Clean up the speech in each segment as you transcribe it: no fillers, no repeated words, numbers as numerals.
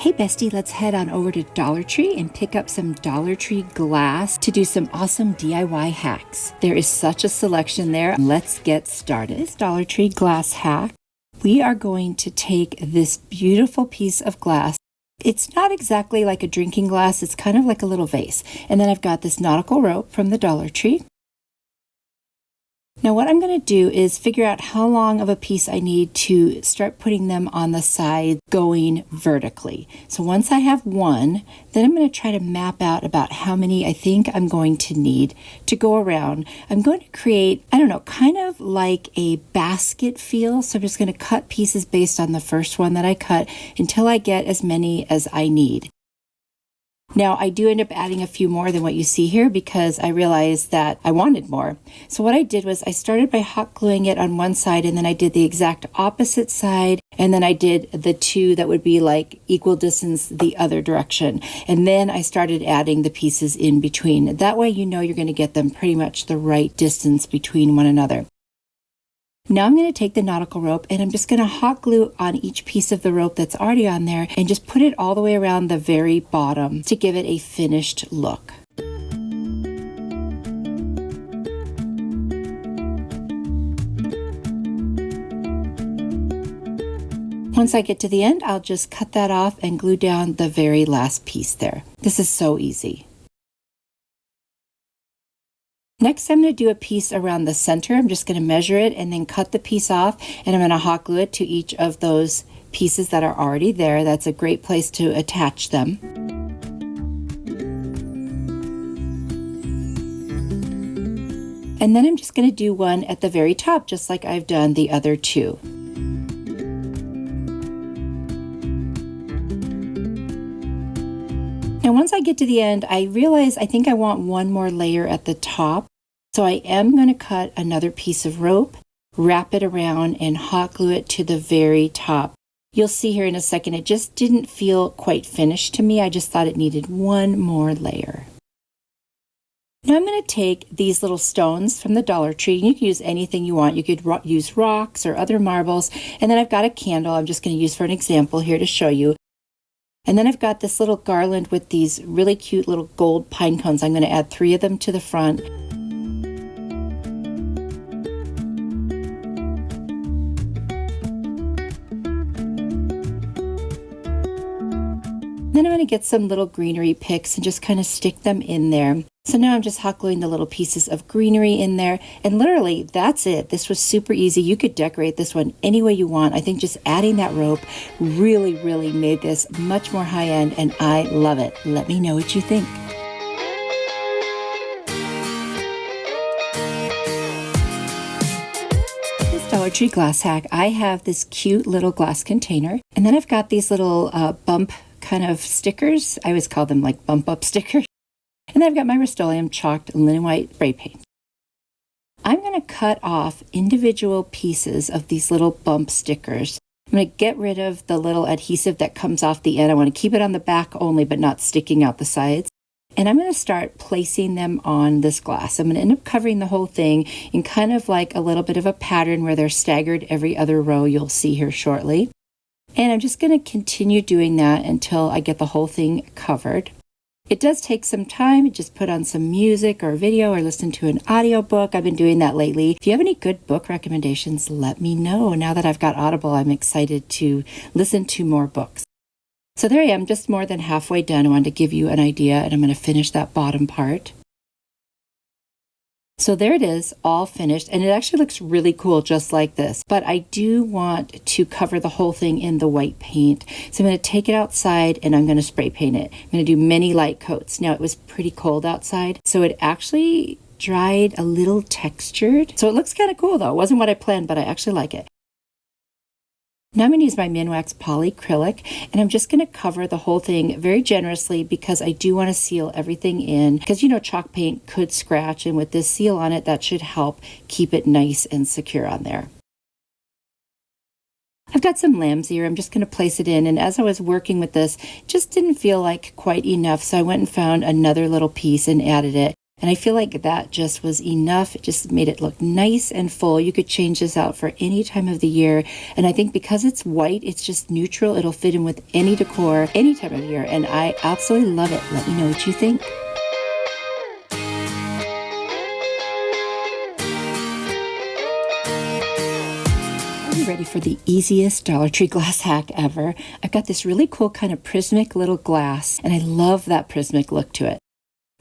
Hey Bestie, let's head on over to Dollar Tree and pick up some Dollar Tree glass to do some awesome DIY hacks. There is such a selection there. Let's get started. This Dollar Tree glass hack, we are going to take this beautiful piece of glass. It's not exactly like a drinking glass, it's kind of like a little vase. And then I've got this nautical rope from the Dollar Tree. Now what I'm going to do is figure out how long of a piece I need to start putting them on the side going vertically. So once I have one, then I'm going to try to map out about how many I think I'm going to need to go around. I'm going to create, I don't know, kind of like a basket feel. So I'm just going to cut pieces based on the first one that I cut until I get as many as I need. Now, I do end up adding a few more than what you see here because I realized that I wanted more. So what I did was I started by hot gluing it on one side, and then I did the exact opposite side, and then I did the two that would be like equal distance the other direction. And then I started adding the pieces in between. That way you know you're going to get them pretty much the right distance between one another. Now I'm going to take the nautical rope and I'm just going to hot glue on each piece of the rope that's already on there and just put it all the way around the very bottom to give it a finished look. Once I get to the end, I'll just cut that off and glue down the very last piece there. This is so easy. Next, I'm going to do a piece around the center. I'm just going to measure it and then cut the piece off, and I'm going to hot glue it to each of those pieces that are already there. That's a great place to attach them. And then I'm just going to do one at the very top, just like I've done the other two. Now once I get to the end, I realize I think I want one more layer at the top. So I am going to cut another piece of rope, wrap it around, and hot glue it to the very top. You'll see here in a second, it just didn't feel quite finished to me. I just thought it needed one more layer. Now I'm going to take these little stones from the Dollar Tree. You can use anything you want. You could use rocks or other marbles. And then I've got a candle I'm just going to use for an example here to show you. And then I've got this little garland with these really cute little gold pine cones. I'm going to add 3 of them to the front. Then I'm going to get some little greenery picks and just kind of stick them in there. So now I'm just hot gluing the little pieces of greenery in there. And literally, that's it. This was super easy. You could decorate this one any way you want. I think just adding that rope really, really made this much more high-end, and I love it. Let me know what you think. Dollar Tree glass hack. I have this cute little glass container, and then I've got these little bump kind of stickers. I always call them like bump up stickers. And then I've got my Rust-Oleum chalked linen white spray paint. I'm going to cut off individual pieces of these little bump stickers. I'm going to get rid of the little adhesive that comes off the end. I want to keep it on the back only, but not sticking out the sides. And I'm going to start placing them on this glass. I'm going to end up covering the whole thing in kind of like a little bit of a pattern where they're staggered every other row you'll see here shortly. And I'm just going to continue doing that until I get the whole thing covered. It does take some time. Just put on some music or video or listen to an audiobook. I've been doing that lately. If you have any good book recommendations, let me know. Now that I've got Audible, I'm excited to listen to more books. So there I am, just more than halfway done. I wanted to give you an idea, and I'm going to finish that bottom part. So there it is, all finished, and it actually looks really cool just like this. But I do want to cover the whole thing in the white paint. So I'm going to take it outside and I'm going to spray paint it. I'm going to do many light coats. Now it was pretty cold outside, so it actually dried a little textured. So it looks kind of cool though. It wasn't what I planned, but I actually like it. Now I'm going to use my Minwax polyacrylic, and I'm just going to cover the whole thing very generously because I do want to seal everything in, because you know chalk paint could scratch, and with this seal on it, that should help keep it nice and secure on there. I've got some lamb's ear. I'm just going to place it in, and as I was working with this, it just didn't feel like quite enough, so I went and found another little piece and added it. And I feel like that just was enough. It just made it look nice and full. You could change this out for any time of the year. And I think because it's white, it's just neutral. It'll fit in with any decor, any time of year. And I absolutely love it. Let me know what you think. Ready for the easiest Dollar Tree glass hack ever. I've got this really cool kind of prismatic little glass, and I love that prismatic look to it.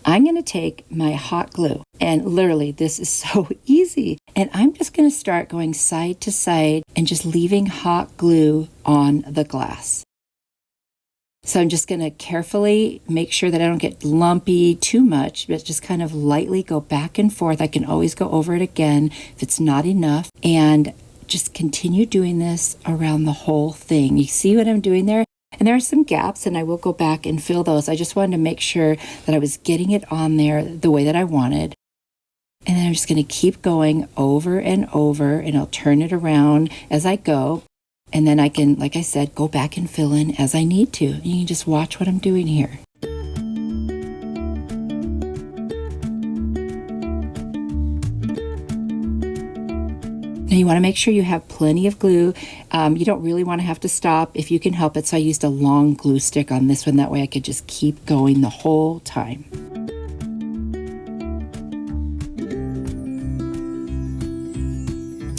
I'm going to take my hot glue, and literally this is so easy, and I'm just going to start going side to side and just leaving hot glue on the glass. So I'm just going to carefully make sure that I don't get lumpy too much, but just kind of lightly go back and forth. I can always go over it again if it's not enough, and just continue doing this around the whole thing. You see what I'm doing there? And there are some gaps, and I will go back and fill those. I just wanted to make sure that I was getting it on there the way that I wanted. And then I'm just going to keep going over and over, and I'll turn it around as I go. And then I can, like I said, go back and fill in as I need to. You can just watch what I'm doing here. Now you want to make sure you have plenty of glue. You don't really want to have to stop if you can help it. So I used a long glue stick on this one. That way I could just keep going the whole time.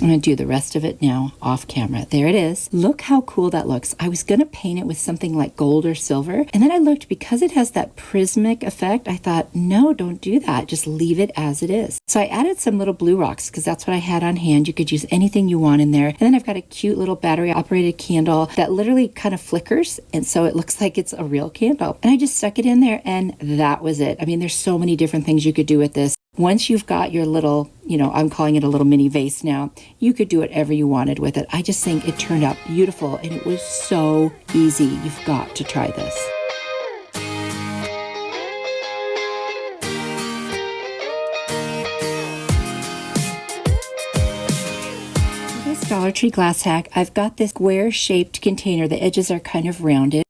I'm going to do the rest of it now off camera. There it is. Look how cool that looks. I was going to paint it with something like gold or silver. And then I looked, because it has that prismatic effect, I thought, no, don't do that. Just leave it as it is. So I added some little blue rocks because that's what I had on hand. You could use anything you want in there. And then I've got a cute little battery operated candle that literally kind of flickers. And so it looks like it's a real candle. And I just stuck it in there, and that was it. I mean, there's so many different things you could do with this. Once you've got your little, I'm calling it a little mini vase now, you could do whatever you wanted with it. I just think it turned out beautiful, and it was so easy. You've got to try this. This Dollar Tree glass hack, I've got this square-shaped container. The edges are kind of rounded.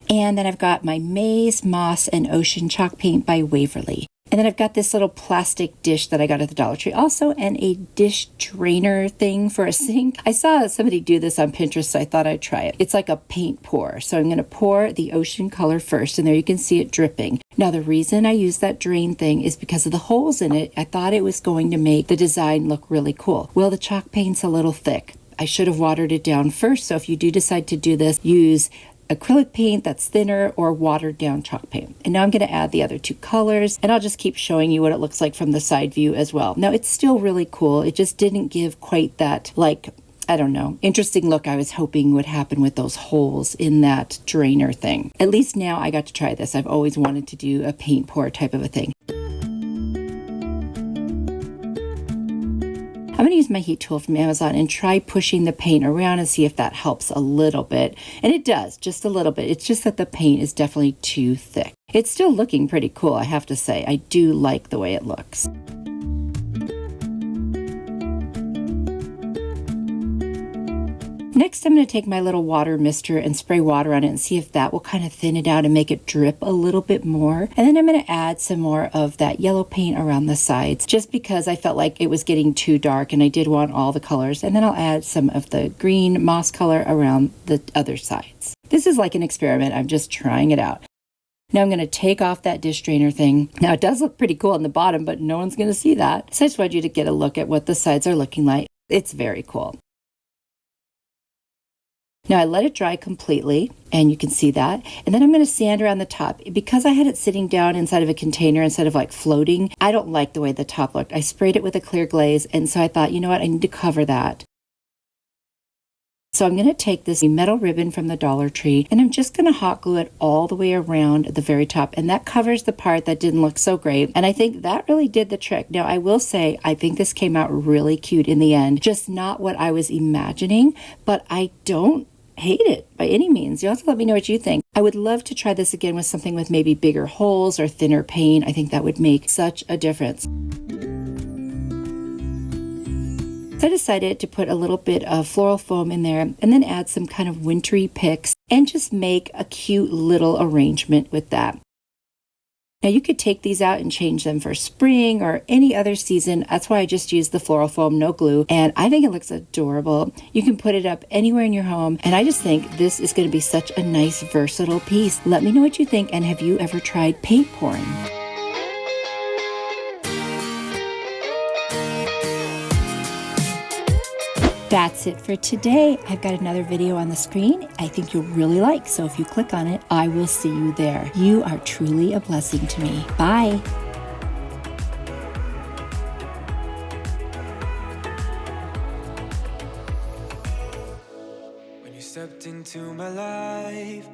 And then I've got my Maize, Moss, and Ocean chalk paint by Waverly. And then I've got this little plastic dish that I got at the Dollar Tree also, and a dish drainer thing for a sink. I saw somebody do this on Pinterest, so I thought I'd try it. It's like a paint pour. So I'm going to pour the ocean color first, and there you can see it dripping. Now, the reason I use that drain thing is because of the holes in it. I thought it was going to make the design look really cool. Well, the chalk paint's a little thick. I should have watered it down first, so if you do decide to do this, use acrylic paint that's thinner or watered down chalk paint. And now I'm going to add the other two colors, and I'll just keep showing you what it looks like from the side view as well. Now, it's still really cool. It just didn't give quite that, interesting look I was hoping would happen with those holes in that drainer thing. At least now I got to try this. I've always wanted to do a paint pour type of a thing. I'm going to use my heat tool from Amazon and try pushing the paint around and see if that helps a little bit. And it does, just a little bit. It's just that the paint is definitely too thick. It's still looking pretty cool, I have to say. I do like the way it looks. Next, I'm going to take my little water mister and spray water on it and see if that will kind of thin it out and make it drip a little bit more. And then I'm going to add some more of that yellow paint around the sides, just because I felt like it was getting too dark and I did want all the colors. And then I'll add some of the green moss color around the other sides. This is like an experiment. I'm just trying it out. Now I'm going to take off that dish drainer thing. Now it does look pretty cool on the bottom, but no one's going to see that. So I just want you to get a look at what the sides are looking like. It's very cool. Now I let it dry completely, and you can see that. And then I'm going to sand around the top. Because I had it sitting down inside of a container instead of like floating, I don't like the way the top looked. I sprayed it with a clear glaze, and so I thought, you know what, I need to cover that. So I'm going to take this metal ribbon from the Dollar Tree, and I'm just going to hot glue it all the way around the very top, and that covers the part that didn't look so great. And I think that really did the trick. Now I will say, I think this came out really cute in the end. Just not what I was imagining, but I don't hate it by any means. You'll have to let me know what you think. I would love to try this again with something with maybe bigger holes or thinner paint. I think that would make such a difference. So I decided to put a little bit of floral foam in there and then add some kind of wintry pics and just make a cute little arrangement with that. Now you could take these out and change them for spring or any other season. That's why I just used the floral foam, no glue, and I think it looks adorable. You can put it up anywhere in your home, and I just think this is going to be such a nice, versatile piece. Let me know what you think, and have you ever tried paint pouring? That's it for today. I've got another video on the screen I think you'll really like, so if you click on it, I will see you there. You are truly a blessing to me. Bye. When you stepped into my life,